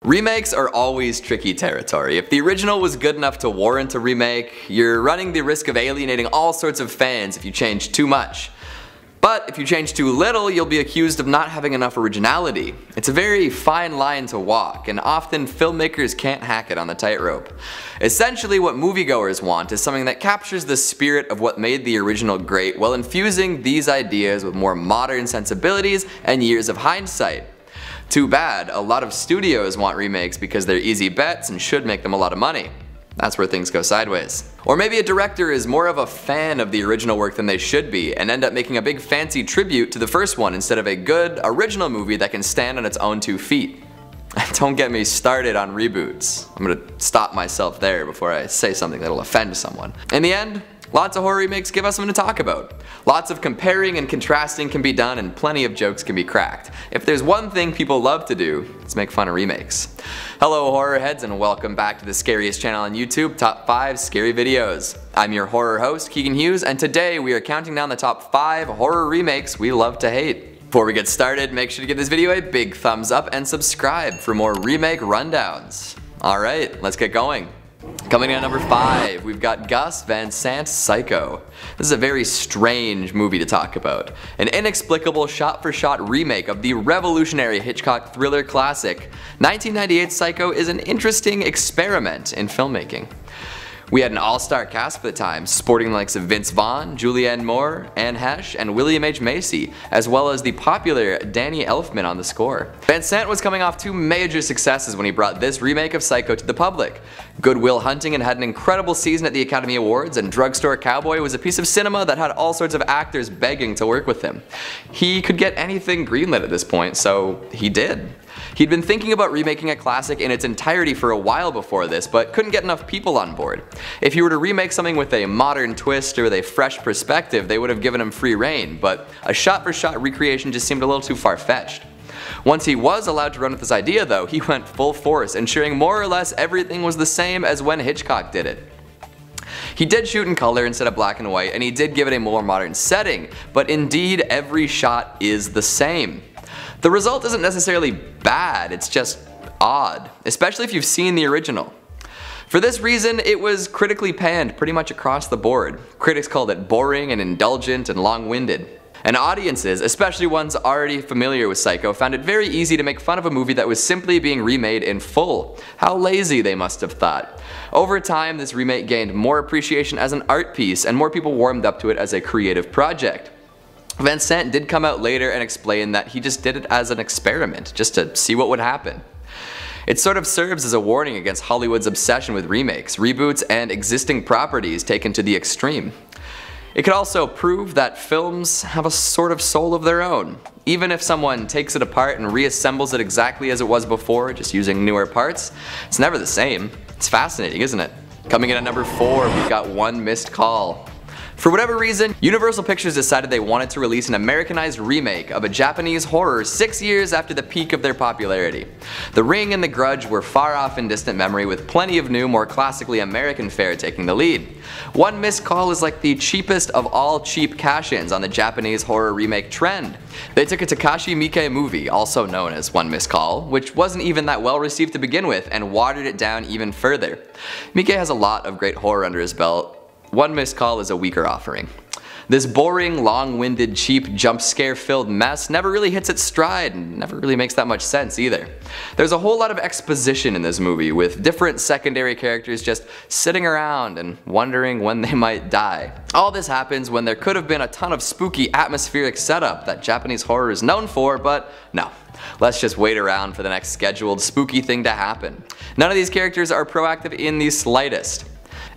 Remakes are always tricky territory. If the original was good enough to warrant a remake, you're running the risk of alienating all sorts of fans if you change too much. But if you change too little, you'll be accused of not having enough originality. It's a very fine line to walk, and often filmmakers can't hack it on the tightrope. Essentially, what moviegoers want is something that captures the spirit of what made the original great while infusing these ideas with more modern sensibilities and years of hindsight. Too bad, a lot of studios want remakes because they're easy bets and should make them a lot of money. That's where things go sideways. Or maybe a director is more of a fan of the original work than they should be and end up making a big fancy tribute to the first one instead of a good, original movie that can stand on its own 2 feet. Don't get me started on reboots. I'm gonna stop myself there before I say something that'll offend someone. In the end, lots of horror remakes give us something to talk about. Lots of comparing and contrasting can be done and plenty of jokes can be cracked. If there's one thing people love to do, it's make fun of remakes. Hello horror heads and welcome back to the scariest channel on YouTube, Top 5 Scary Videos. I'm your horror host, Keegan Hughes, and today we are counting down the top 5 horror remakes we love to hate. Before we get started, make sure to give this video a big thumbs up and subscribe for more remake rundowns. Alright, let's get going. Coming in at number 5, we've got Gus Van Sant's Psycho. This is a very strange movie to talk about. An inexplicable shot-for-shot remake of the revolutionary Hitchcock thriller classic. 1998's Psycho is an interesting experiment in filmmaking. We had an all-star cast for the time, sporting the likes of Vince Vaughn, Julianne Moore, Anne Heche, and William H. Macy, as well as the popular Danny Elfman on the score. Van Sant was coming off 2 major successes when he brought this remake of Psycho to the public. Good Will Hunting had an incredible season at the Academy Awards, and Drugstore Cowboy was a piece of cinema that had all sorts of actors begging to work with him. He could get anything greenlit at this point, so he did. He'd been thinking about remaking a classic in its entirety for a while before this, but couldn't get enough people on board. If he were to remake something with a modern twist or with a fresh perspective, they would have given him free rein, but a shot-for-shot recreation just seemed a little too far-fetched. Once he was allowed to run with this idea though, he went full force, ensuring more or less everything was the same as when Hitchcock did it. He did shoot in color instead of black and white, and he did give it a more modern setting, but indeed every shot is the same. The result isn't necessarily bad, it's just odd, especially if you've seen the original. For this reason, it was critically panned pretty much across the board. Critics called it boring and indulgent and long-winded. And audiences, especially ones already familiar with Psycho, found it very easy to make fun of a movie that was simply being remade in full. How lazy they must have thought. Over time, this remake gained more appreciation as an art piece, and more people warmed up to it as a creative project. Van Sant did come out later and explain that he just did it as an experiment, just to see what would happen. It sort of serves as a warning against Hollywood's obsession with remakes, reboots, and existing properties taken to the extreme. It could also prove that films have a sort of soul of their own. Even if someone takes it apart and reassembles it exactly as it was before, just using newer parts, it's never the same. It's fascinating, isn't it? Coming in at number 4, we've got One Missed Call. For whatever reason, Universal Pictures decided they wanted to release an Americanized remake of a Japanese horror 6 years after the peak of their popularity. The Ring and The Grudge were far off in distant memory, with plenty of new, more classically American fare taking the lead. One Missed Call is like the cheapest of all cheap cash-ins on the Japanese horror remake trend. They took a Takashi Miike movie, also known as One Missed Call, which wasn't even that well received to begin with, and watered it down even further. Miike has a lot of great horror under his belt. One Missed Call is a weaker offering. This boring, long-winded, cheap, jump-scare-filled mess never really hits its stride and never really makes that much sense either. There's a whole lot of exposition in this movie, with different secondary characters just sitting around and wondering when they might die. All this happens when there could have been a ton of spooky atmospheric setup that Japanese horror is known for, but no. Let's just wait around for the next scheduled spooky thing to happen. None of these characters are proactive in the slightest.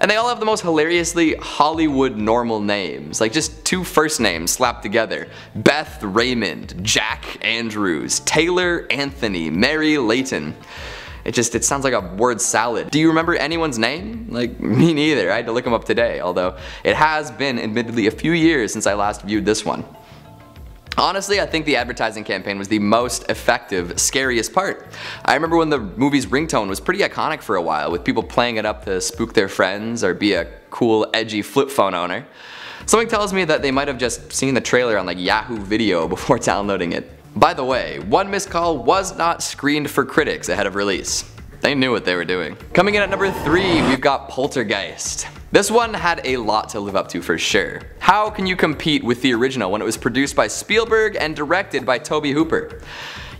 And they all have the most hilariously Hollywood normal names, like just 2 first names slapped together. Beth Raymond, Jack Andrews, Taylor Anthony, Mary Layton. It sounds like a word salad. Do you remember anyone's name? Like, me neither. I had to look them up today, although it has been admittedly a few years since I last viewed this one. Honestly, I think the advertising campaign was the most effective, scariest part. I remember when the movie's ringtone was pretty iconic for a while, with people playing it up to spook their friends or be a cool, edgy flip phone owner. Something tells me that they might have just seen the trailer on like Yahoo Video before downloading it. By the way, One Missed Call was not screened for critics ahead of release. They knew what they were doing. Coming in at number 3, we've got Poltergeist. This one had a lot to live up to for sure. How can you compete with the original when it was produced by Spielberg and directed by Tobe Hooper?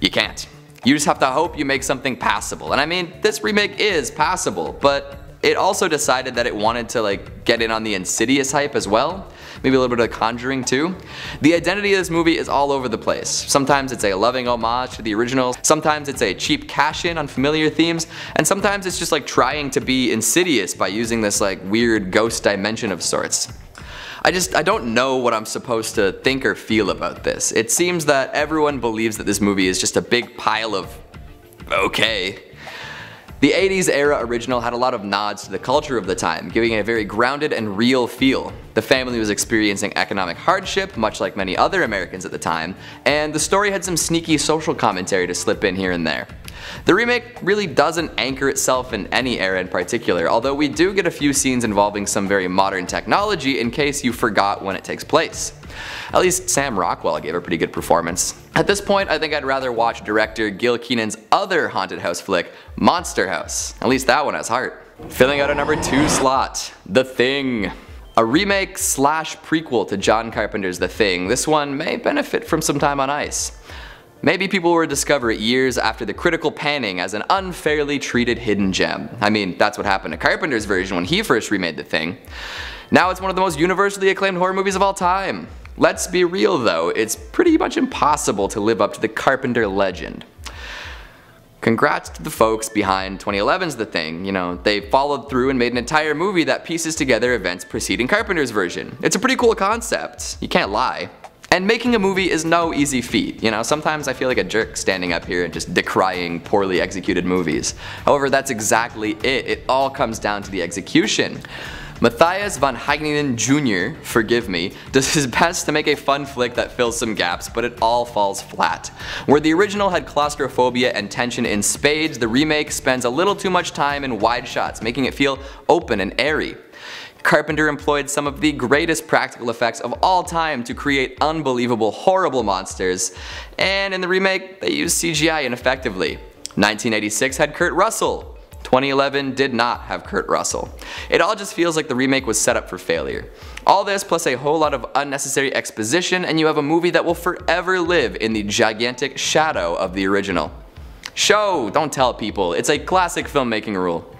You can't. You just have to hope you make something passable. And I mean, this remake is passable, but it also decided that it wanted to get in on the Insidious hype as well. Maybe a little bit of Conjuring too. The identity of this movie is all over the place. Sometimes it's a loving homage to the original, sometimes it's a cheap cash-in on familiar themes, and sometimes it's just trying to be Insidious by using this weird ghost dimension of sorts. I don't know what I'm supposed to think or feel about this. It seems that everyone believes that this movie is just a big pile of okay. The 80s era original had a lot of nods to the culture of the time, giving it a very grounded and real feel. The family was experiencing economic hardship, much like many other Americans at the time, and the story had some sneaky social commentary to slip in here and there. The remake really doesn't anchor itself in any era in particular, although we do get a few scenes involving some very modern technology in case you forgot when it takes place. At least Sam Rockwell gave a pretty good performance. At this point, I think I'd rather watch director Gil Kenan's other haunted house flick, Monster House. At least that one has heart. Filling out a number 2 slot, The Thing. A remake / prequel to John Carpenter's The Thing, this one may benefit from some time on ice. Maybe people will discover it years after the critical panning as an unfairly treated hidden gem. I mean, that's what happened to Carpenter's version when he first remade The Thing. Now it's one of the most universally acclaimed horror movies of all time. Let's be real though, it's pretty much impossible to live up to the Carpenter legend. Congrats to the folks behind 2011's The Thing. You know, they followed through and made an entire movie that pieces together events preceding Carpenter's version. It's a pretty cool concept, you can't lie. And making a movie is no easy feat. You know, sometimes I feel like a jerk standing up here and just decrying poorly executed movies. However, that's exactly it. It all comes down to the execution. Matthias von Heijnen Jr., forgive me, does his best to make a fun flick that fills some gaps, but it all falls flat. Where the original had claustrophobia and tension in spades, the remake spends a little too much time in wide shots, making it feel open and airy. Carpenter employed some of the greatest practical effects of all time to create unbelievable, horrible monsters, and in the remake, they used CGI ineffectively. 1986 had Kurt Russell. 2011 did not have Kurt Russell. It all just feels like the remake was set up for failure. All this plus a whole lot of unnecessary exposition and you have a movie that will forever live in the gigantic shadow of the original. Show, don't tell people. It's a classic filmmaking rule.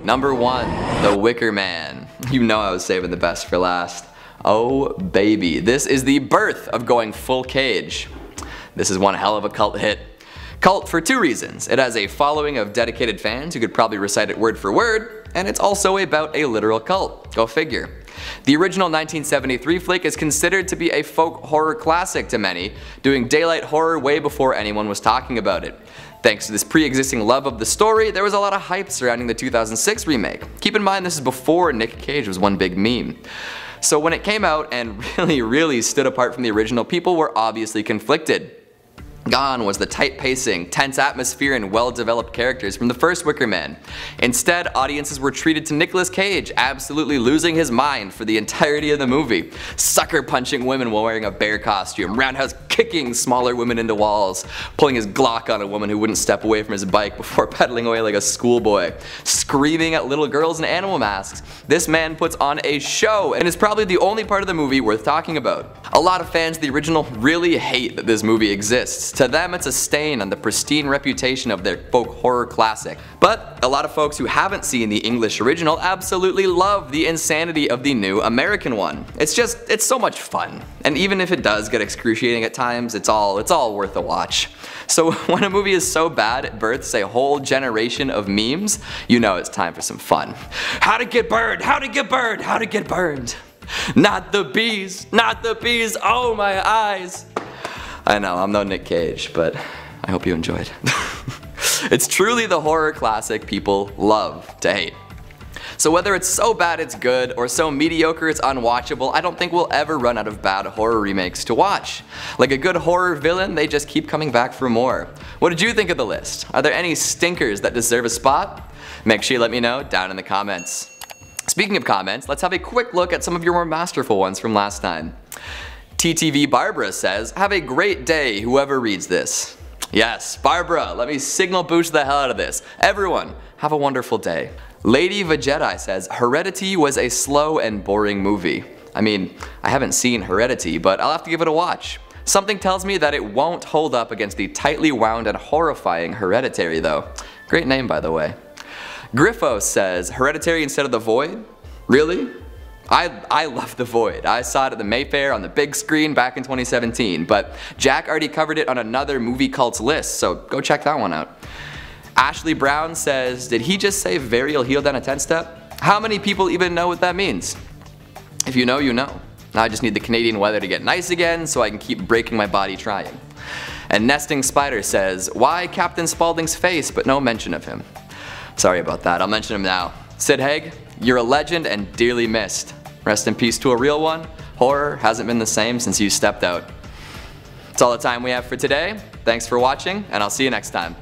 Number 1, The Wicker Man. You know I was saving the best for last. Oh baby, this is the birth of going full cage. This is one hell of a cult hit. Cult for 2 reasons. It has a following of dedicated fans who could probably recite it word for word, and it's also about a literal cult. Go figure. The original 1973 flick is considered to be a folk horror classic to many, doing daylight horror way before anyone was talking about it. Thanks to this pre-existing love of the story, there was a lot of hype surrounding the 2006 remake. Keep in mind this is before Nick Cage was one big meme. So when it came out and really stood apart from the original, people were obviously conflicted. Gone was the tight pacing, tense atmosphere, and well-developed characters from the first Wicker Man. Instead, audiences were treated to Nicolas Cage absolutely losing his mind for the entirety of the movie. Sucker punching women while wearing a bear costume, roundhouse kicking smaller women into walls, pulling his Glock on a woman who wouldn't step away from his bike before pedaling away like a schoolboy, screaming at little girls in animal masks. This man puts on a show and is probably the only part of the movie worth talking about. A lot of fans of the original really hate that this movie exists. To them, it's a stain on the pristine reputation of their folk horror classic. But a lot of folks who haven't seen the English original absolutely love the insanity of the new American one. It's so much fun. And even if it does get excruciating at times, it's all worth a watch. So when a movie is so bad it births a whole generation of memes, you know it's time for some fun. How to get burned, how to get burned, how to get burned. Not the bees, oh my eyes. I know, I'm no Nick Cage, but I hope you enjoyed. It's truly the horror classic people love to hate. So whether it's so bad it's good, or so mediocre it's unwatchable, I don't think we'll ever run out of bad horror remakes to watch. Like a good horror villain, they just keep coming back for more. What did you think of the list? Are there any stinkers that deserve a spot? Make sure you let me know down in the comments. Speaking of comments, let's have a quick look at some of your more masterful ones from last time. TTV Barbara says, have a great day whoever reads this. Yes, Barbara, let me signal boost the hell out of this. Everyone, have a wonderful day. Lady Vegeti says, Heredity was a slow and boring movie. I mean, I haven't seen Heredity, but I'll have to give it a watch. Something tells me that it won't hold up against the tightly wound and horrifying Hereditary though. Great name, by the way. Griffo says, Hereditary instead of The Void? Really? I love The Void. I saw it at the Mayfair on the big screen back in 2017, but Jack already covered it on another movie cults list, so go check that one out. Ashley Brown says, did he just say Varial healed on a 10-step? How many people even know what that means? If you know, you know. Now I just need the Canadian weather to get nice again so I can keep breaking my body trying. And Nesting Spider says, why Captain Spaulding's face but no mention of him? Sorry about that, I'll mention him now. Sid Haig, you're a legend and dearly missed. Rest in peace to a real one. Horror hasn't been the same since you stepped out. That's all the time we have for today. Thanks for watching, and I'll see you next time.